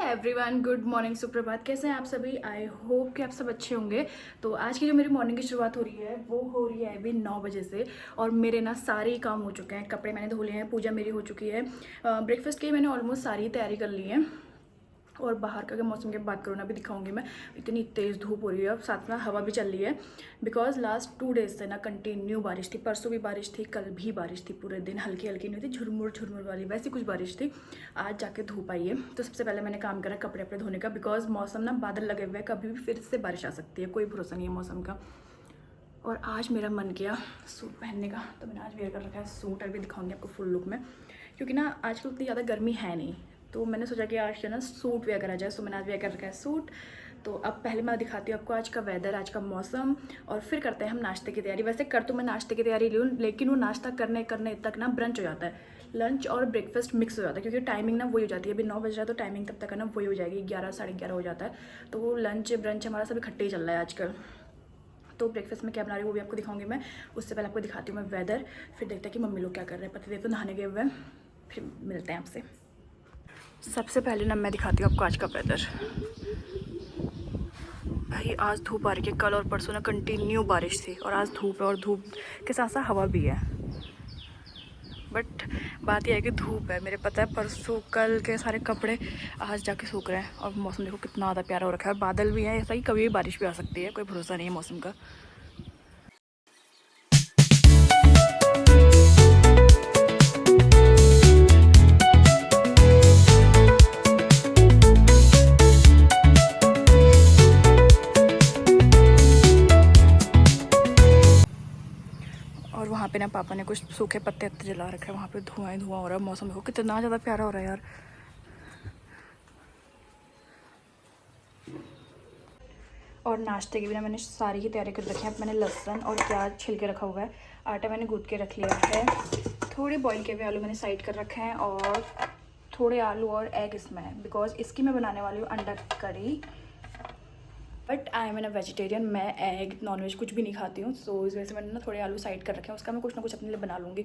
Everyone, good morning, सुप्रभात। कैसे हैं आप सभी? आई होप कि आप सब अच्छे होंगे। तो आज की जो मेरी मॉर्निंग की शुरुआत हो रही है वो हो रही है अभी 9 बजे से। और मेरे ना सारे ही काम हो चुके हैं। कपड़े मैंने धो लिए हैं, पूजा मेरी हो चुकी है, ब्रेकफास्ट की मैंने ऑलमोस्ट सारी तैयारी कर ली है। और बाहर का अगर मौसम की बात करूँ ना, भी दिखाऊंगी मैं। इतनी तेज़ धूप हो रही है, साथ में हवा भी चल रही है। बिकॉज लास्ट 2 डेज से ना कंटिन्यू बारिश थी। परसों भी बारिश थी, कल भी बारिश थी, पूरे दिन हल्की हल्की नहीं थी, झुरमुर झुरमुर वाली वैसी कुछ बारिश थी। आज जाके धूप आई है। तो सबसे पहले मैंने काम करा कपड़े अपने धोने का, बिकॉज मौसम ना बादल लगे हुए हैं, कभी भी फिर से बारिश आ सकती है, कोई भरोसा नहीं है मौसम का। और आज मेरा मन किया सूट पहनने का, तो मैंने आज वेयर कर रखा है सूट। अभी दिखाऊंगी आपको फुल लुक में, क्योंकि ना आजकल उतनी ज़्यादा गर्मी है नहीं, तो मैंने सोचा कि आज जो ना सूट वेयर करा जाए। सो मैंने आज वेयर कर रखा है सूट। तो अब पहले मैं दिखाती हूँ आपको आज का वेदर, आज का मौसम, और फिर करते हैं हम नाश्ते की तैयारी। वैसे कर तो मैं नाश्ते की तैयारी लूँ, लेकिन वो नाश्ता करने करने तक ना ब्रंच हो जाता है, लंच और ब्रेकफास्ट मिक्स हो जाता है, क्योंकि टाइमिंग ना वही हो जाती है। अभी 9 बज रहा है, तो टाइमिंग तब तक है ना वही हो जाएगी, 11 साढ़े 11 हो जाता है। तो वो लंच ब्रंच हमारा सभी इकट्ठे ही चल रहा है आजकल। तो ब्रेकफास्ट में क्या बना रही हूँ वो भी आपको दिखाऊंगी मैं। उससे पहले आपको दिखाती हूँ मैं वेदर, फिर देखते हैं कि मम्मी लोग क्या कर रहे हैं। पतिदेव तो नहाने गए हुए हैं, फिर मिलते हैं आपसे। सबसे पहले ना मैं दिखाती हूँ आपको आज का वेदर। भाई आज धूप आ रही है, कल और परसों ना कंटिन्यू बारिश थी, और आज धूप है, और धूप के साथ साथ हवा भी है। बट बात यह है कि धूप है, मेरे पता है परसों कल के सारे कपड़े आज जाके सूख रहे हैं। और मौसम देखो कितना ज़्यादा प्यारा हो रखा है, बादल भी है, ऐसा ही कभी भी बारिश भी आ सकती है, कोई भरोसा नहीं है मौसम का। और वहाँ पे ना पापा ने कुछ सूखे पत्ते जला रखे हैं, वहाँ पे धुआं ही धुआं हो रहा है। मौसम देखो कितना ज़्यादा प्यारा हो रहा है यार। और नाश्ते की भी ना मैंने सारी ही तैयारी कर रखी है। मैंने लहसुन और प्याज छिल के रखा हुआ है, आटा मैंने गूँथ के रख लिया है, थोड़े बॉईल किए हुए आलू मैंने साइड कर रखे हैं, और थोड़े आलू और एग इसमें है, बिकॉज इसकी मैं बनाने वाली हूँ अंडा curry. But I am an a vegetarian, मैं एग नॉनवेज कुछ भी नहीं खाती हूँ। सो इस वजह से मैंने ना थोड़े आलू साइड कर रखे हैं, उसका मैं कुछ ना कुछ अपने लिए बना लूँगी।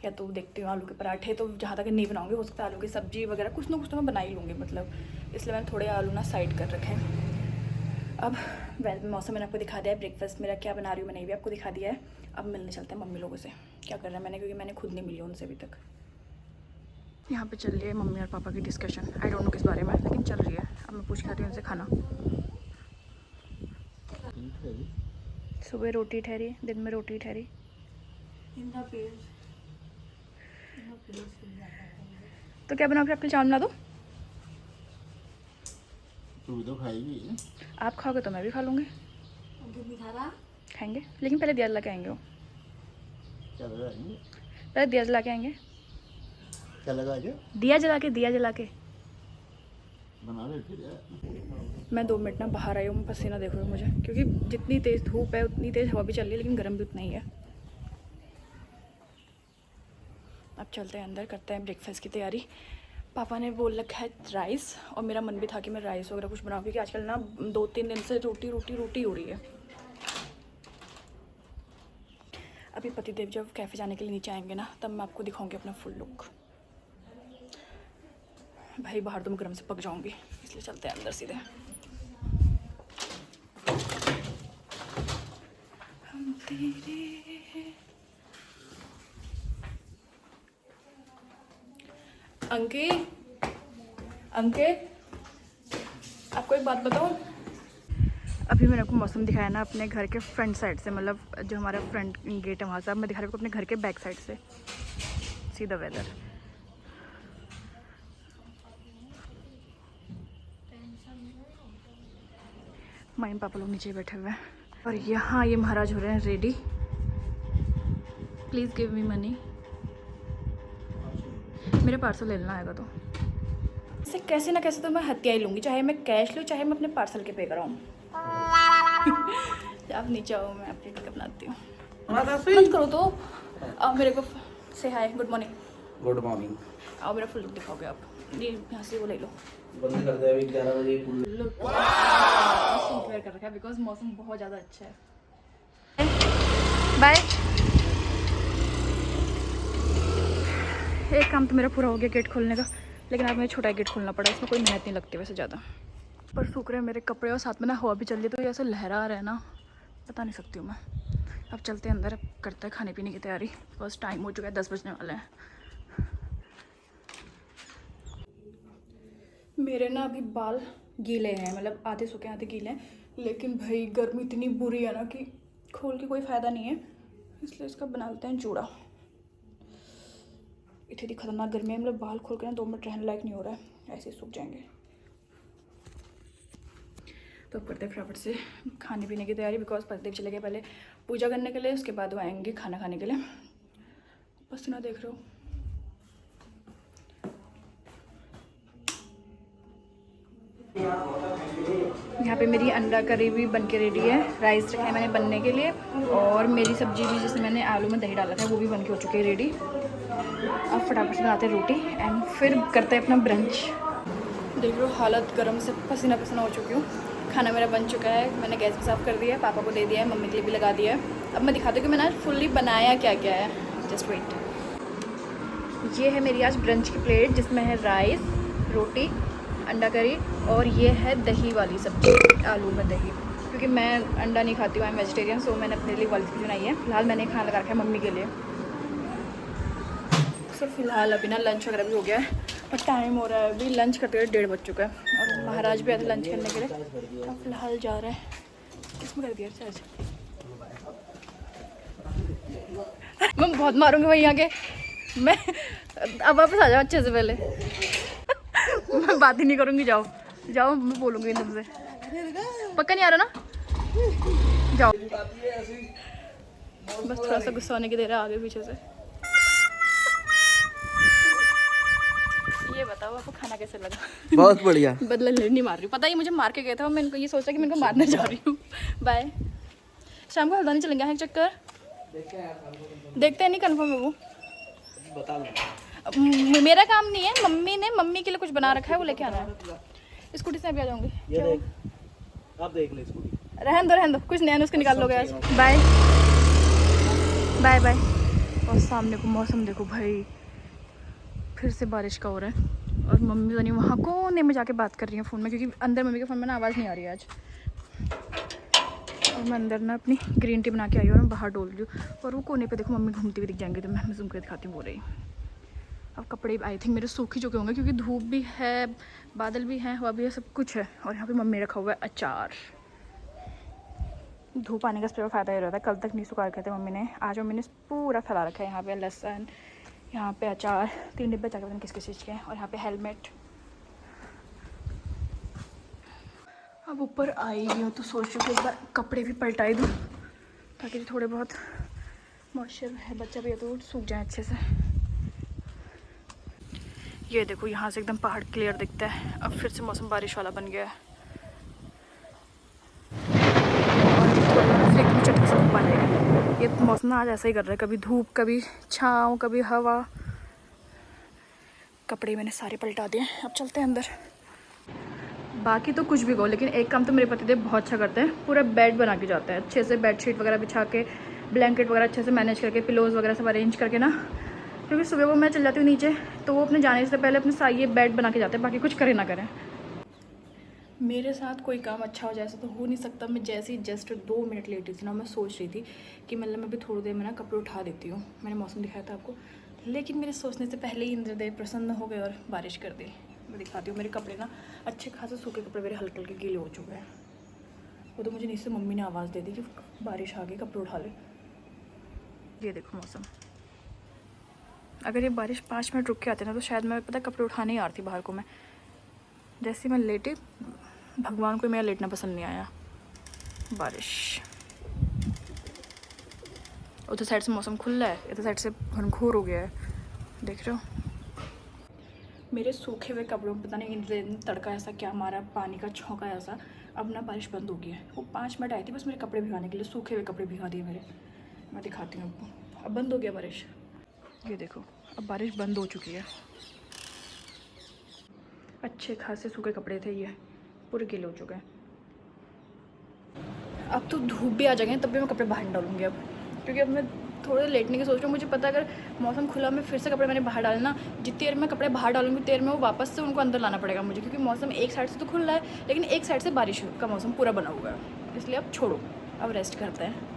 या तो देखती हूँ आलू के पराठे, तो जहाँ तक नहीं बनाऊँगी, हो सकता है आलू की सब्जी वगैरह कुछ ना कुछ तो मैं बना ही लूँगी, मतलब इसलिए मैंने थोड़े आलू ना साइड कर रखे हैं। अब मौसम मैंने आपको दिखा दिया है, ब्रेकफास्ट मेरा क्या बना रही हूँ मैंने भी आपको दिखा दिया है। अब मिलने चलते हैं मम्मी लोगों से, क्या कर रहे हैं मैंने, क्योंकि मैंने खुद नहीं मिली उनसे अभी तक। यहाँ पे चल रही है मम्मी और पापा की डिस्कशन, आई डोंट नो किस बारे में, लेकिन चल रही है। अब मैं पूछ के आती हूँ उनसे खाना। सुबह रोटी ठहरी, दिन में रोटी ठहरी। तो क्या बनाओ, फिर आपके लिए चावल बना दो। तू तो खाएगी। आप खाओगे तो मैं भी खा लूँगी। खाएंगे, लेकिन पहले दिया जला के आएंगे। वो क्या लगाएंगे? पहले दिया जला के आएंगे। क्या लगा के? दिया जला के बना ले फिर। मैं 2 मिनट ना बाहर आई हूँ, पसीना देखो मुझे, क्योंकि जितनी तेज़ धूप है उतनी तेज़ हवा भी चल रही है, लेकिन गर्म भी उतना ही है। अब चलते हैं अंदर, करते हैं ब्रेकफास्ट की तैयारी। पापा ने बोल रखा है राइस, और मेरा मन भी था कि मैं राइस वगैरह कुछ बनाऊँ, क्योंकि आजकल ना 2-3 दिन से रोटी हो रही है। अभी पतिदेव जब कैफ़े जाने के लिए नीचे आएंगे ना, तब मैं आपको दिखाऊंगी अपना फुल लुक। भाई बाहर तो मैं गर्म से पक जाऊंगी, इसलिए चलते हैं अंदर सीधे। हम तेरे अंकित आपको एक बात बताऊं, अभी मैंने आपको मौसम दिखाया ना अपने घर के फ्रंट साइड से, मतलब जो हमारा फ्रंट गेट है वहाँ से। अब मैं दिखा रही हूँ अपने घर के बैक साइड से, सीधा वेदर। मम्मी पापा लोग नीचे बैठे हुए हैं, और यहाँ ये महाराज हो रहे हैं ready. Please give me money, मेरे पार्सल ले लेना आएगा तो। इसे कैसे ना कैसे तो मैं हत्या ही लूँगी, चाहे मैं कैश लूँ, चाहे मैं अपने पार्सल के पे कराऊँ। आप नीचे आओ, मैं आपकी टिकट बनाती हूँ। मत करो तो। आओ मेरे को से हाय, गुड मॉर्निंग। Good morning. आओ मेरा फुल लुक दिखाओगे आप, ये यहाँ से वो ले लो। बंद कर दे अभी 11 बजे। लुक सूट वेयर कर रखा है, बिकॉज मौसम बहुत ज़्यादा अच्छा है। बाय। एक काम तो मेरा पूरा हो गया गेट खोलने का, लेकिन आज मुझे छोटा गेट खोलना पड़ा, इसमें कोई मेहनत नहीं लगती वैसे ज़्यादा। पर सूख रहे हैं मेरे कपड़े और साथ में ना हवा भी चल रही है, तो ये ऐसा लहरा रहा है ना, बता नहीं सकती हूँ मैं। अब चलते हैं अंदर, अब करते हैं खाने पीने की तैयारी। बस टाइम हो चुका है, 10 बजने वाले हैं। मेरे ना अभी बाल गीले हैं, मतलब आधे सूखे आधे गीले हैं, लेकिन भाई गर्मी इतनी बुरी है ना कि खोल के कोई फ़ायदा नहीं है, इसलिए इसका बना लेते हैं जूड़ा। इतनी खतरनाक गर्मी है, मतलब बाल खोल के ना 2 मिनट रहने लायक नहीं हो रहा है, ऐसे ही सूख जाएंगे। तो अब करते हैं फटाफट से खाने पीने की तैयारी, बिकॉज पतिदेव चले गए पहले पूजा करने के लिए, उसके बाद वो आएंगे खाना खाने के लिए। पसीना देख रहे हो। यहाँ पे मेरी अंडा करी भी बन के रेडी है, राइस रखा है मैंने बनने के लिए, और मेरी सब्जी भी जिसमें मैंने आलू में दही डाला था वो भी बन के हो चुकी है रेडी। अब फटाफट से बनाते हैं रोटी एंड फिर करते हैं अपना ब्रंच। देख लो हालत गर्म से पसीना पसीना हो चुकी हूँ। खाना मेरा बन चुका है, मैंने गैस भी साफ़ कर दिया है, पापा को दे दिया है, मम्मी के लिए भी लगा दिया है। अब मैं दिखाती हूँ कि मैंने आज फुल्ली बनाया क्या क्या है, जस्ट वेट। ये है मेरी आज ब्रंच की प्लेट, जिसमें है राइस, रोटी, अंडा करी, और ये है दही वाली सब्ज़ी, आलू में दही, क्योंकि मैं अंडा नहीं खाती हूँ, आई एम वेजिटेरियन, सो मैंने अपने लिए वाली सब्ज़ी बनाई है। फिलहाल मैंने खाना लगा रखा है मम्मी के लिए। सो फिलहाल अभी ना लंच वगैरह भी हो गया है और टाइम हो रहा है, अभी लंच करते हुए 1:30 बज चुका है, और महाराज भी आते लंच करने के लिए। तो फिलहाल जा रहे हैं, किसमें कर दिया चार्ज? मैं बहुत मारूंगी भाई यहाँ के, मैं अब वापस आ जाओ अच्छे से पहले। मैं बात ही नहीं करूँगी, जाओ जाओ, मैं बोलूँगी तुमसे। पक्का नहीं आ रहा ना? जाओ। बस थोड़ा सा गुस्सा होने की देर है आगे पीछे से। ये बताओ आपको खाना कैसे लगा? बहुत बढ़िया। बदला नहीं मार रही, पता ही मुझे मार के गया था, मैं इनको ये सोचा कि मैं इनको मारने जा रही हूँ। बाय। शाम को हल्द्वानी चलेंगे, एक चक्कर देखते हैं, नहीं कन्फर्म है वो, बता दो। मेरा काम नहीं है, मम्मी ने मम्मी के लिए कुछ बना रखा है, वो लेके आना है। स्कूटी से अभी आ जाऊंगी। ये देख, अब देख ले इसको। रहन दो, कुछ नया उसके निकाल लोगे आज। Bye bye bye. और सामने को मौसम देखो भाई, फिर से बारिश का हो रहा है, और मम्मी तो नहीं वहाँ कोने में जाके बात कर रही है फ़ोन में, क्योंकि अंदर मम्मी के फ़ोन में ना आवाज़ नहीं आ रही है आज। और मैं अंदर ना अपनी ग्रीन टी बना के आई हूँ और मैं बाहर डोल रही हूँ, और वो कोने पे देखो मम्मी घूमती हुई दिख जाएंगी, तो मैं जूम कर दिखाती हूँ, बोल रही। अब कपड़े आई थिंक मेरे सूख ही चुके होंगे, क्योंकि धूप भी है, बादल भी हैं, हवा भी है, सब कुछ है। और यहाँ पे मम्मी रखा हुआ है अचार। धूप आने का इससे फ़ायदा ही रहता है, कल तक नहीं सुखा रखे थे मम्मी ने, आज मम्मी ने पूरा फैला रखा है। यहाँ पे लहसुन, यहाँ पे अचार, 3 डिब्बे अचार, पता नहीं किस किस चीज़ के हैं, और यहाँ पे हेलमेट। अब ऊपर आई हूँ तो सोच रही हूँ कि एक बार कपड़े भी पलटाई दूँ, ताकि थोड़े बहुत मॉइस्चर है बच्चा भी है तो सूख जाए अच्छे से। ये देखो यहाँ से एकदम पहाड़ क्लियर दिखता है। अब फिर से मौसम बारिश वाला बन गया है, और फिर एकदम चटक से धूप आ जाएगा। ये मौसम ना आज ऐसा ही कर रहा है, कभी धूप कभी छाँव कभी हवा। कपड़े मैंने सारे पलटा दिए, अब चलते हैं अंदर। बाकी तो कुछ भी कहो, लेकिन एक काम तो मेरे पतिदेव बहुत अच्छा करते हैं, पूरा बेड बना के जाते हैं अच्छे से, बेडशीट वगैरह बिछा के, ब्लैंकेट वगैरह अच्छे से मैनेज करके, पिलोज़ वगैरह सब अरेंज करके ना, क्योंकि सुबह को मैं चल जाती हूँ नीचे, तो वो अपने जाने से पहले अपने ये बेड बना के जाते हैं, बाकी कुछ करे ना करें। मेरे साथ कोई काम अच्छा हो जाए ऐसा तो हो नहीं सकता। मैं जैसे ही जस्ट 2 मिनट लेटी थी ना, मैं सोच रही थी कि मतलब मैं भी थोड़ी देर में ना कपड़े उठा देती हूँ, मैंने मौसम दिखाया था आपको, लेकिन मेरे सोचने से पहले ही इंद्रदेव प्रसन्न हो गए और बारिश कर दी। मैं दिखाती हूँ, मेरे कपड़े ना अच्छे खासे सूखे कपड़े मेरे हल्के हल्के गीले हो चुके हैं। वो तो मुझे नीचे मम्मी ने आवाज़ दे दी कि बारिश आ गई, कपड़े उठा ले। ये देखो मौसम, अगर ये बारिश 5 मिनट रुक के आते ना तो शायद मैं पता कपड़े उठाने ही आ रही थी बाहर को। मैं जैसे मैं लेटी, भगवान को मेरा लेटना पसंद नहीं आया, बारिश। उधर साइड से मौसम खुला है, इधर साइड से घनघोर हो गया है, देख रहे हो। मेरे सूखे हुए कपड़ों में पता नहीं तड़का ऐसा क्या मारा, पानी का छौंका ऐसा। अब ना बारिश बंद हो गई है, वो 5 मिनट आई थी बस मेरे कपड़े भिगाने के लिए, सूखे हुए कपड़े भिगा दिए मेरे। मैं दिखाती हूँ आपको, अब बंद हो गया बारिश। ये देखो अब बारिश बंद हो चुकी है। अच्छे खासे सूखे कपड़े थे, ये पूरे गीले हो चुके हैं। अब तो धूप भी आ जाएंगे तब भी मैं कपड़े बाहर डालूंगी अब, क्योंकि अब मैं थोड़े लेटने की सोच रही हूँ। मुझे पता है अगर मौसम खुला में फिर से कपड़े मैंने बाहर डालना, जितनी देर में कपड़े बाहर डालूंगी उतनी देर में वो वापस से उनको अंदर लाना पड़ेगा मुझे, क्योंकि मौसम एक साइड से तो खुल रहा है लेकिन एक साइड से बारिश का मौसम पूरा बना हुआ है। इसलिए अब छोड़ो, अब रेस्ट करते हैं।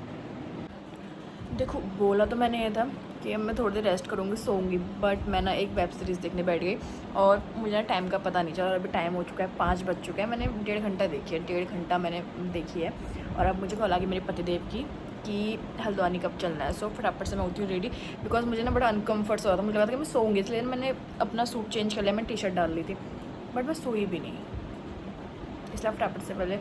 देखो बोला तो मैंने ये था कि अब मैं थोड़ी देर रेस्ट करूँगी, सोऊंगी, बट मैं ना एक वेब सीरीज़ देखने बैठ गई और मुझे ना टाइम का पता नहीं चला। और अभी टाइम हो चुका है 5 बज चुके हैं। मैंने 1.5 घंटा देखी है, 1.5 घंटा मैंने देखी है। और अब मुझे कॉल आ गई मेरे पतिदेव की कि हल्द्वानी कब चलना है। सो फटाफट से मैं होती हूँ रेडी, बिकॉज मुझे ना बड़ा अनकम्फर्ट सा हो रहा था। मुझे लगा था कि मैं सोऊंगी, इसलिए मैंने अपना सूट चेंज कर लिया, मैं टी-शर्ट डाल ली थी, बट मैं सोई भी नहीं। इसलिए फटाफट से पहले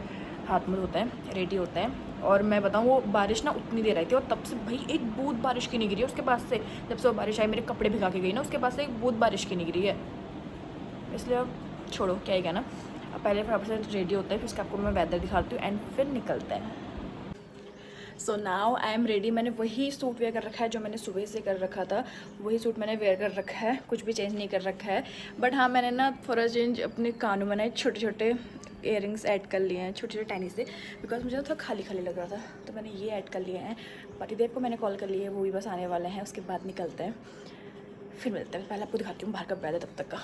हाथ मुँह धोते हैं, रेडी होते हैं। और मैं बताऊँ वो बारिश ना उतनी देर आई थी और तब से भाई एक बूंद बारिश की नहीं गिरी है उसके पास से। जब से वो बारिश आई मेरे कपड़े भिगा के गई ना, उसके पास से एक बूंद बारिश की नहीं गिरी है। इसलिए अब छोड़ो, क्या ही कहना। अब पहले फटाफट से रेडी होते हैं, फिर उसके आपको मैं वेदर दिखाती हूँ एंड फिर निकलते हैं। So now I am ready. मैंने वही सूट वेयर कर रखा है जो मैंने सुबह से कर रखा था, वही सूट मैंने वेयर कर रखा है, कुछ भी चेंज नहीं कर रखा है। बट हाँ, मैंने ना थोड़ा चेंज अपने कानों में ना छोटे छोटे इयररिंग्स ऐड कर लिए हैं, छोटे छोटे टाइनी से, बिकॉज मुझे थोड़ा खाली खाली लग रहा था, तो मैंने ये ऐड कर लिए हैं। पतिदेव को मैंने कॉल कर लिया है, वो भी बस आने वाले हैं, उसके बाद निकलते हैं, फिर मिलते हैं। पहले आपको दिखाती हूँ बाहर का वेदर तब तक का,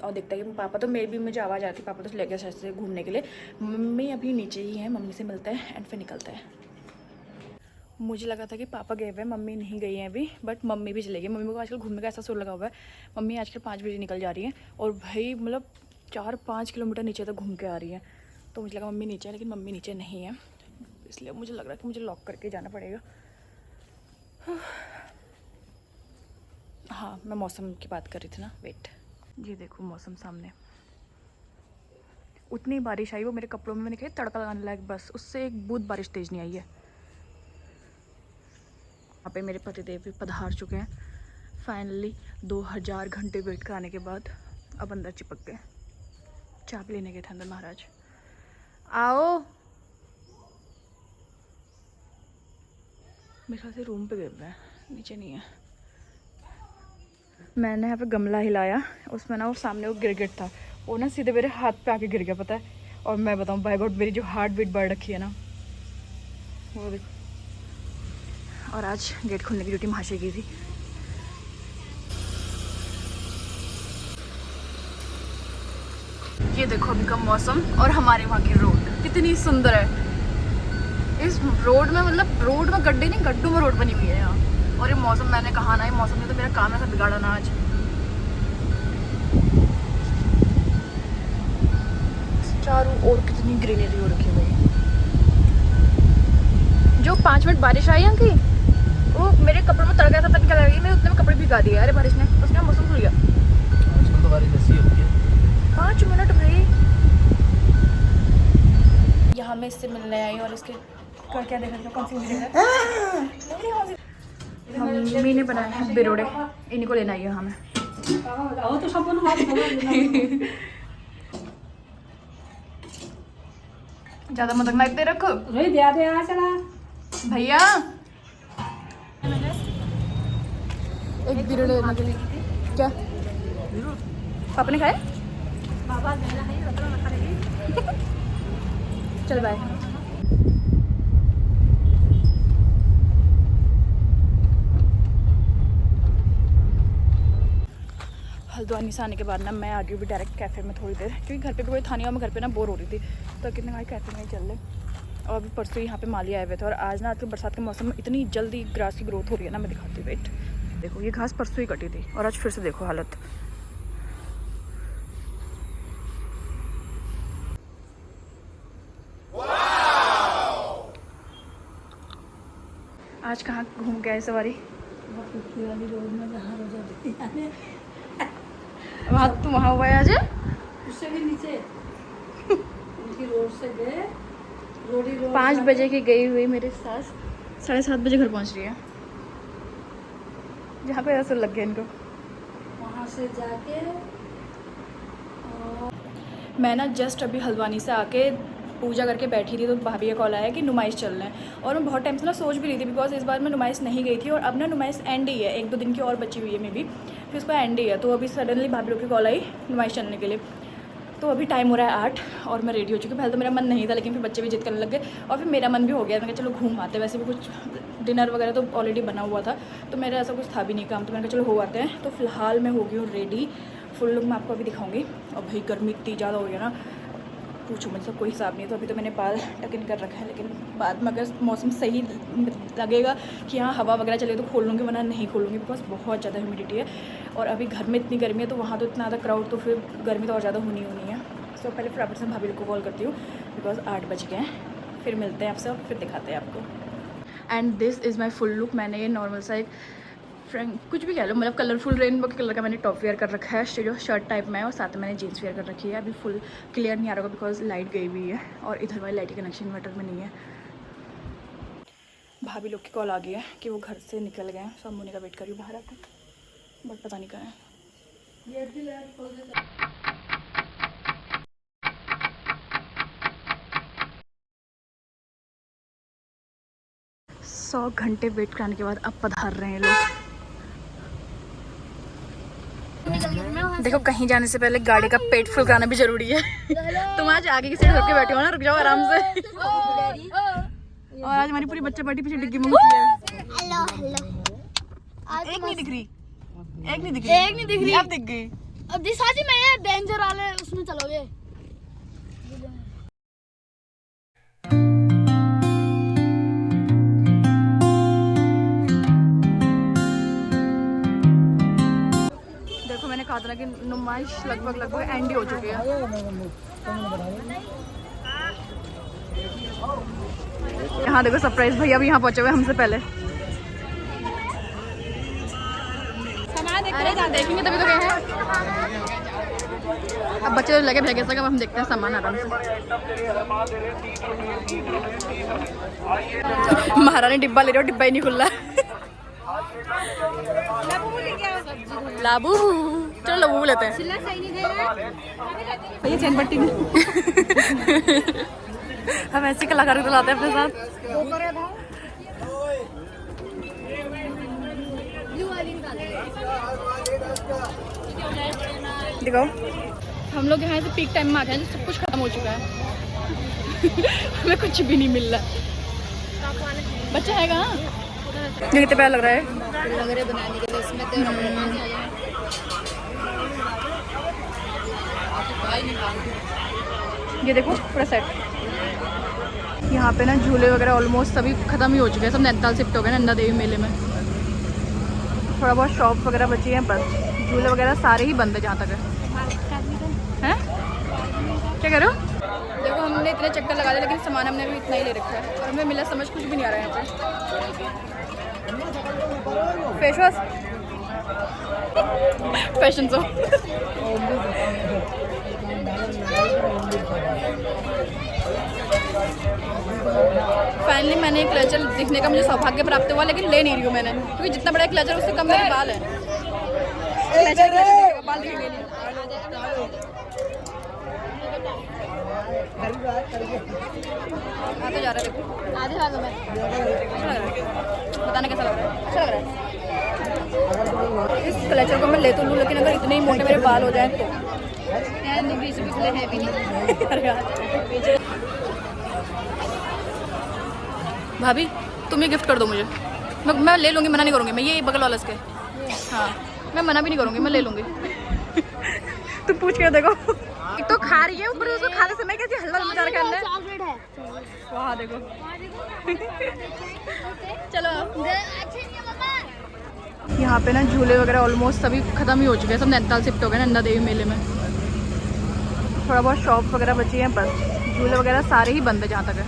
और देखता है कि पापा तो मेरे भी मुझे आवाज़ आती है, पापा तो लेकर शायद से घूमने के लिए, मम्मी अभी नीचे ही हैं, मम्मी से मिलते हैं एंड फिर निकलते हैं। मुझे लगा था कि पापा गए हुए हैं, मम्मी नहीं गई हैं अभी, बट मम्मी भी चले गई। मम्मी को आजकल घूमने का ऐसा शौक लगा हुआ है, मम्मी आजकल 5 बजे निकल जा रही हैं और भाई मतलब 4-5 किलोमीटर नीचे तक घूम के आ रही हैं। तो मुझे लगा मम्मी नीचे है, लेकिन मम्मी नीचे नहीं है, इसलिए मुझे लग रहा है कि मुझे लॉक करके जाना पड़ेगा। हाँ, मैं मौसम की बात कर रही थी ना, वेट, ये देखो मौसम सामने, उतनी बारिश आई वो मेरे कपड़ों में मैंने कहा तड़का लगाने लायक, बस उससे एक बूंद बारिश तेज नहीं आई है। यहाँ पे मेरे पतिदेव भी पधार चुके हैं फाइनली, 2000 घंटे वेट कराने के बाद अब अंदर चिपक गए। चाबी लेने गए थे अंदर महाराज। आओ, मेरे ख्याल से रूम पे गए हुए हैं, नीचे नहीं है। मैंने यहाँ पे गमला हिलाया, उसमें ना वो सामने वो गिरगिट था, वो ना सीधे मेरे हाथ पे आके गिर गया, पता है। और मैं बताऊँ बाय गॉड, मेरी जो हार्ट बीट बढ़ रखी है ना, वो देखो। और आज गेट खोलने की ड्यूटी महाशय की थी। ये देखो अभी का मौसम और हमारे वहाँ की रोड कितनी सुंदर है। इस रोड में मतलब रोड में गड्ढे नहीं, गड्ढों में रोड बनी हुई है यहाँ। और ये मौसम, मैंने कहा ना, ये मौसम ने तो मेरा काम ऐसा बिगाड़ा ना आज। चारों ओर कितनी ग्रीनरी हो रखी है। जो 5 मिनट बारिश आई है कि वो मेरे कपड़ों में तड़का था, पता नहीं क्या लगी, मैं उतने में कपड़े भिगा दिए। अरे बारिश ने, उसके बाद मौसम खुल गया। आजकल तो बारिश ऐसी होती है। 5 मिनट भाई। यहाँ मैं इससे मिलने आई और इसके क्या देखा, कौन सी मुझे मम्मी ने बनाया है बिरोड़े, इन्हीं को लेना आई है हमें। ज्यादा मत रखना, इतने रखो भैया। एक बिरोड़े लेने के लिए क्या पापा ने खाए? चल बाय। हल्द्वानी से आने के बाद ना मैं आ गई भी डायरेक्ट कैफ़े में थोड़ी देर, क्योंकि घर पे भी कोई था नहीं और मैं घर पे ना बोर हो रही थी, तो कितने भाई कैफ़े में ही चल रहे। और अभी परसों यहाँ पे माली आए हुए थे, और आज ना आजकल बरसात के मौसम में इतनी जल्दी ग्रास की ग्रोथ हो रही है ना, मैं दिखाती हूँ, वेट। देखो ये घास परसों ही कटी थी और आज फिर से देखो हालत। आज कहाँ घूम के आए सवारी? वहाँ तुम वहाँ हुआ है आज? उससे भी नीचे उनकी रोड से गए, 5 बजे की गई हुई मेरी सास 7:30 बजे घर पहुँच रही है, जहाँ पे ऐसा लग गया इनको। वहाँ से जाके मैं ना जस्ट अभी हल्द्वानी से आके पूजा करके बैठी थी, तो भाभी का कॉल आया कि नुमाइश चल रहे हैं। और मैं बहुत टाइम से ना सोच भी रही थी, बिकॉज इस बार मैं नुमाइश नहीं गई थी, और अब ना नुमाइश एंड ही है, 1-2 दिन की और बची हुई है मे बी, फिर उसका एंड ही है। तो अभी सडनली भाभी लोग की कॉल आई नुमाइश चलने के लिए, तो अभी टाइम हो रहा है 8 और मैं रेडी हो चुकी हूँ। पहले तो मेरा मन नहीं था, लेकिन फिर बच्चे भी जिद करने लग गए और फिर मेरा मन भी हो गया। मैं कहा चलो घूम आते हैं। वैसे भी कुछ डिनर वगैरह तो ऑलरेडी बना हुआ था, तो मेरा ऐसा कुछ था भी नहीं काम, तो मैंने कहा चलो हो आते हैं। तो फिलहाल मैं हो गई हूँ रेडी, फुल लुक मैं आपको अभी दिखाऊंगी। और भाई गर्मी इतनी ज़्यादा हो रही है ना, पूछो मुझसे कोई हिसाब नहीं है। तो अभी तो मैंने बाल टक इन कर रखा है, लेकिन बाद में अगर मौसम सही लगेगा कि हाँ हवा वगैरह चले तो खोल लूँगी, वरना नहीं खोलूँगी बिकॉज बहुत ज़्यादा ह्यूमिडिटी है। और अभी घर में इतनी गर्मी है, तो वहाँ तो इतना ज़्यादा क्राउड, तो फिर गर्मी तो और ज़्यादा होनी है। तो पहले फटाफट से भाभी को कॉल करती हूँ बिकॉज 8 बज गए हैं। फिर मिलते हैं आपसे और फिर दिखाते हैं आपको। And this is my full look. मैंने ये नॉर्मल सा एक फ्रेंक कुछ भी कह लो, मतलब कलरफुल रेनबो के कलर का मैंने टॉप वेयर कर रखा है, जो शर्ट टाइप में है, और साथ में मैंने जीन्स वेयर कर रखी है। अभी फुल क्लियर नहीं आ रहा बिकॉज लाइट गई हुई है और इधर वाली लाइट कनेक्शन इन्वर्टर में नहीं है। भाभी लोग की कॉल आ गई है कि वो घर से निकल गए हैं, सब मुझे का वेट कर रही हूँ बाहर आकर, बट पता नहीं कहाँ है। 100 घंटे वेट कराने के बाद अब पधार रहे हैं लोग। देखो कहीं जाने से पहले गाड़ी का पेट फुल कराना भी जरूरी है। तुम आज आगे की सीट होके बैठे हो ना, रुक जाओ आराम से। और आज हमारी पूरी बच्चा पार्टी पीछे डिग्गी में घुसी है। एक नहीं दिख रही, एक नहीं दिख रही, अब दिख गई। अब दिशा जी मैं डेंजर वाले उसमें चलोगे। देखो मैंने कहा था ना कि नुमाइश लगभग एंड ही हो चुकी है। यहाँ देखो सरप्राइज भैया भी यहाँ पहुंचे हुए हमसे पहले। देखेंगे तभी तो गए हैं। अब बच्चे लगे भेगे सके, अब हम देखते हैं सामान आराम से। महारानी डिब्बा ले रहे हो, डिब्बा ही नहीं खुल रहा। लाबू चलो लाबू लेते हैं। भैया चैन पट्टी हम ऐसी कलाकार को लाते हैं अपने साथ। देखो हम लोग यहाँ से पीक टाइम में आ गए हैं, सब कुछ खत्म हो चुका है। हमें कुछ भी नहीं मिल रहा। बच्चा है कहाँ? ये कितने प्यारा लग रहा है। बनाने के लिए इसमें ये देखो पूरा सेट। यहाँ पे ना झूले वगैरह ऑलमोस्ट सभी खत्म ही हो चुके हैं, सब नैनीताल शिफ्ट हो गए नंदा देवी मेले में। थोड़ा बहुत शॉप वगैरह बची हैं, बस झूले वगैरह सारे ही बंद है जहाँ तक है। क्या कह रहे हो? देखो हमने इतने चक्कर लगा दिए, लेकिन सामान हमने भी इतना ही ले रखा है और हमें मिला समझ कुछ भी नहीं आ रहा है यहाँ पे। Face wash, fashion show. Finally मैंने एक क्लचर दिखने का मुझे सौभाग्य प्राप्त हुआ, लेकिन ले नहीं रही हूँ मैंने, क्योंकि जितना बड़ा क्लचर उससे कम मेरे बाल है। बाल दिखेंगे नहीं। आते जा रहा है, देखो आधे हाथों में। बताना कैसा लग रहा है? अच्छा लग रहा है। इस क्लचर को मैं ले तो लूँ, लेकिन अगर इतने ही मोटे मेरे बाल हो जाए तो है भी नहीं। भाभी तुम ये गिफ्ट कर दो मुझे, मैं ले लूँगी, मना नहीं करूँगी। मैं ये बगल वाला इसके, हाँ मैं मना भी नहीं करूँगी, मैं ले लूँगी। तुम पूछ के देखो, एक तो खा रही है, ऊपर उसको खाने समय कैसे हलवा मचा रखा है। चॉकलेट है। वहाँ देखो। चलो यहाँ पे ना झूले वगैरह ऑलमोस्ट सभी खत्म ही हो चुके हैं, सब नैनीताल शिफ्ट हो गए नंदा देवी मेले में। थोड़ा बहुत शॉप वगैरह बची हैं, बस झूले वगैरह सारे ही बंद है जहाँ तक है।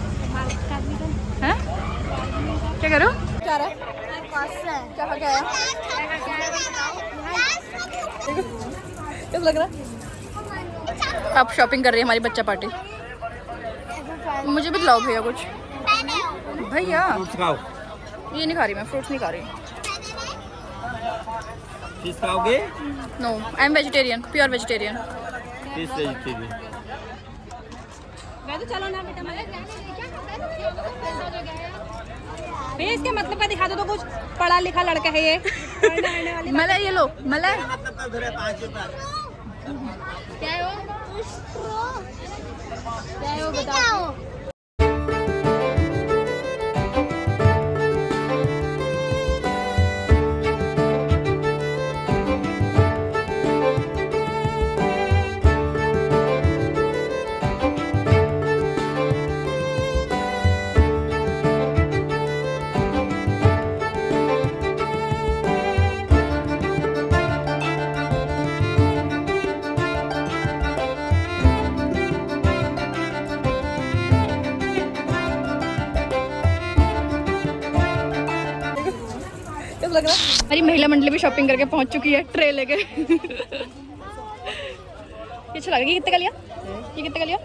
क्या कह रहे हो? क्या रहा है? क्या है? कैसा लग रहा है? अब शॉपिंग कर रही है हमारी बच्चा पार्टी। मुझे भी खिलाओ भैया कुछ। भैया ये नहीं खा रही मैं, फ्रूट्स नहीं खा रही। फिश खाओगे? No I am vegetarian, pure vegetarian. Fish vegetarian. तो चलो ना बेटा, भैया इसके मतलब का दिखा दो तो कुछ पढ़ा लिखा लड़का है ये। मलाई ये लो, मलाई क्या है वो? क्या है वो बताओ। लग रहा है हमारी महिला मंडली भी शॉपिंग करके पहुंच चुकी है ट्रे लेके। ये अच्छा लग रहा है। ये कितने का लिया? ये कितने का लिया?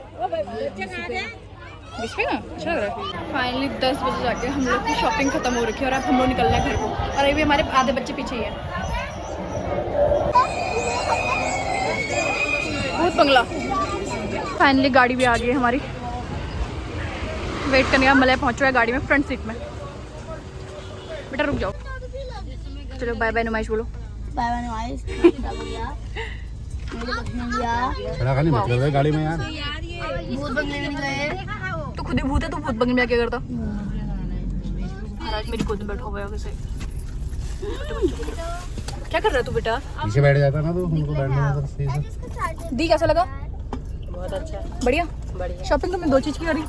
20 का। अच्छा लग रहा है। फाइनली 10 बजे जाके हम लोग की शॉपिंग खत्म हो रखी है और अब हम लोग निकलना है घर को। और अभी हमारे आधे बच्चे पीछे ही हैं। बहुत बंगला। फाइनली गाड़ी भी आ गई है हमारी। वेट करने का मलय पहुंच चुका है गाड़ी में फ्रंट सीट में। बेटा रुक जाओ। चलो बाय बाय नुमाइश बोलो। बाय बाय नुमाइश। खड़ा खाली मत कर गाड़ी में यार। भूत बंगले में गए। तू खुद ही भूत है। तू भूत बंगले में क्या करता? महाराज मेरी गोद में बैठा हुआ है वैसे। क्या कर रहा है तू बेटा? पीछे बैठ जाता ना तो उनको बैठना था सही से। दी कैसा लगा? बहुत अच्छा, बढ़िया। बढ़िया। शॉपिंग तो मैं 2 चीज की करी।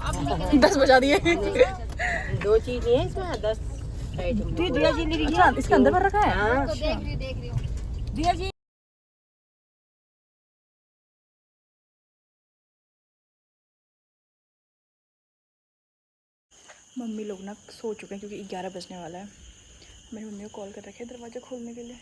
10 बजा दिए। 2 चीज नहीं है इसमें, 10 आइटम। दिया जी मेरी। अच्छा इसके अंदर भर रखा है। हाँ, देख रही हूँ। दिया जी। मम्मी लोग ना सो चुके हैं क्योंकि 11 बजने वाला है। मेरी मम्मी को कॉल कर रखे दरवाज़ा खोलने के लिए।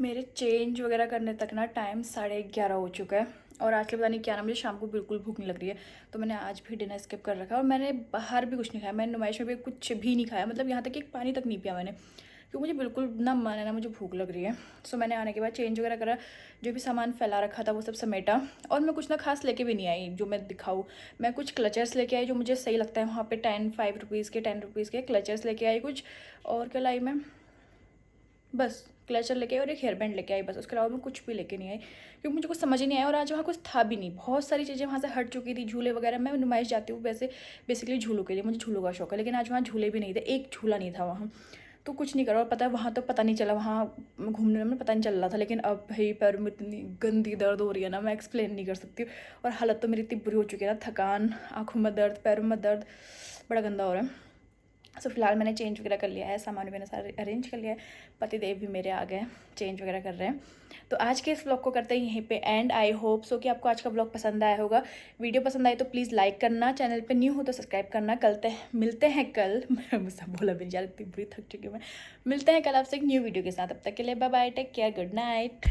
मेरे चेंज वगैरह करने तक ना टाइम 11:30 हो चुका है। और आज के पता नहीं क्या ना मुझे शाम को बिल्कुल भूख नहीं लग रही है। तो मैंने आज भी डिनर स्किप कर रखा है और मैंने बाहर भी कुछ नहीं खाया। मैंने नुमाइश में भी कुछ भी नहीं खाया। मतलब यहाँ तक कि पानी तक नहीं पिया मैंने, क्योंकि मुझे बिल्कुल ना मन है ना मुझे भूख लग रही है। सो मैंने आने के बाद चेंज वगैरह करा, जो भी सामान फैला रखा था वो सब समेटा। और मैं कुछ ना खास लेके भी नहीं आई जो मैं दिखाऊँ। मैं कुछ क्लचर्स लेके आई जो मुझे सही लगता है। वहाँ पे 5 रुपीज़ के 10 रुपीज़ के क्लचर्स लेके आई कुछ। और क्या लाई मैं? बस क्लचर लेके आई और एक हेयर बैंड लेके आई। बस उसके अलावा मैं कुछ भी लेके नहीं आई क्योंकि मुझे कुछ समझ ही नहीं आया। और आज वहाँ कुछ था भी नहीं। बहुत सारी चीज़ें वहाँ से हट चुकी थी। झूले वगैरह मैं नुमाइश जाती हूँ वैसे बेसिकली झूलों के लिए, मुझे झूलों का शौक है। लेकिन आज वहाँ झूले भी नहीं थे, एक झूला नहीं था वहाँ। तो कुछ नहीं करा। और पता है वहाँ तो पता नहीं चला, वहाँ घूमने में पता नहीं चल रहा था। लेकिन अब भाई पैर में इतनी गंदी दर्द हो रही है ना, मैं एक्सप्लेन नहीं कर सकती। और हालत तो मेरी इतनी बुरी हो चुकी है ना, थकान, आँखों में दर्द, पैरों में दर्द, बड़ा गंदा हो रहा है। सो फिलहाल मैंने चेंज वगैरह कर लिया है, सामान मैंने सारे अरेंज कर लिया है। पतिदेव भी मेरे आ गए, चेंज वगैरह कर रहे हैं। तो आज के इस व्लॉग को करते हैं यहीं पे एंड। आई होप सो कि आपको आज का व्लॉग पसंद आया होगा। वीडियो पसंद आई तो प्लीज़ लाइक करना, चैनल पे न्यू हो तो सब्सक्राइब करना। मिलते हैं कल। मैं मुझसे बोला भी नहीं जा रही, इतनी बुरी थक चुकी हूँ मैं। मिलते हैं कल आपसे एक न्यू वीडियो के साथ। तब तक के लिए bye bye, take care, good night.